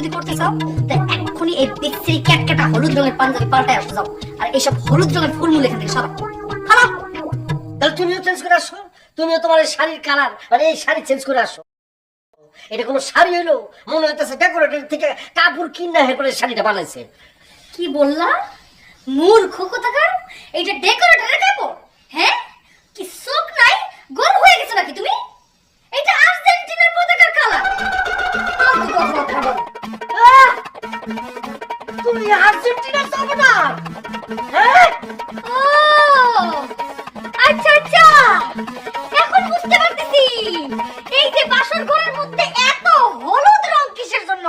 যদি করতে চাও তাহলে এক্ষুনি এই বিশ্রী ক্যাটকেটা হলুদ রঙের পাঞ্জাবি পাল্টায় আসো যাও, আর এইসব হলুদ রঙের ফুলমূল এখান থেকে সরাও। হারাও। তাহলে তুমিও চেঞ্জ করে আসো, তুমিও তোমার এই শাড়ির কালার মানে এই শাড়ি চেঞ্জ করে আসো। এটা কোনো শাড়ি হইলো? মনে হইতেছে ডেকোরেটর থেকে কাপড় কিনা এরপরে শাড়িটা বানাইছে। কি বললা? মূর্খ কোথাকার, এইটা ডেকোরেটরের কাপড়? হ্যাঁ, কি শোক নাই, গোল হয়ে গেছে নাকি তুমি? এটা আর্জেন্টিনার পতাকার কালার। তুমি আর্জেন্টিনা সাপোর্টার? হ্যাঁ, ও আচ্ছা আচ্ছা, এখন বুঝতে পারতেছি এই যে বাসর ঘরের মধ্যে এত হলুদ রং কিসের জন্য,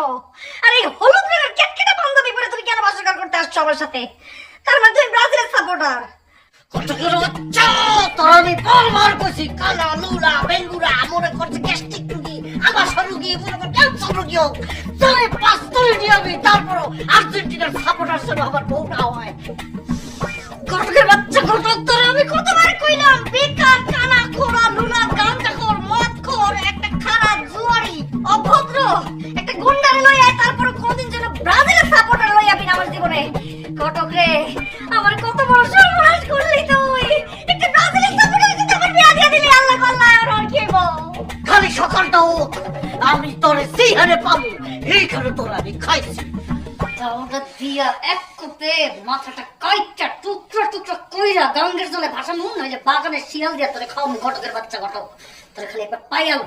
আর এই হলুদ রঙের ক্যাটকেটা পাঞ্জাবি পরে তুমি কেন বাসর ঘর করতে আসছো আমার সাথে? তার মানে তুমি ব্রাজিলের সাপোর্টার? কত করে বাচ্চা তোর আমি বারবার কইছি কালা লুলা বেঙ্গুরা মনে করছে গ্যাস্ট্রিক রোগী, আমাশয় রোগী, মনে কর ক্যান্সার রোগী হোক, তাহলে পাঁচতলে নিয়ে আমি তারপরও আর্জেন্টিনার সাপোর্টার যেন আমার বউ না হয়। ঘটকের বাচ্চা ঘটক, তোরে আমি কতবার কইলাম বেকার কানা খোরা লুলা গাঁজাখোর মদখোর একটা খারাপ জুয়ারি অভদ্র একটা গুন্ডারে লই আয়, তারপর কোনদিন যেন ব্রাজিলের সাপোর্টার লই আবি না আমার জীবনে। ঘটক রে, আমার কত বড় সর্বনাশ করলি তুই। একটা ব্রাজিলের সাপোর্টার যদি আমার বিয়া দিয়ে দিলি আল্লাহ আল্লাহ, আর কি বল। খালি সকালটা হোক আমি তোরে সেইখানে পাবো, এইখানে তোর আমি খাইছি। ওটা দিয়া এক কোপে মাথাটা কাইটা টুকরা টুকরা কইরা গাঙ্গের জলে ভাসা মন নয় যে বাগানের শিয়াল দিয়া তোরে খাওয়াবো। ঘটকের বাচ্চা ঘটক, তোরে খালি একবার পাই আলো।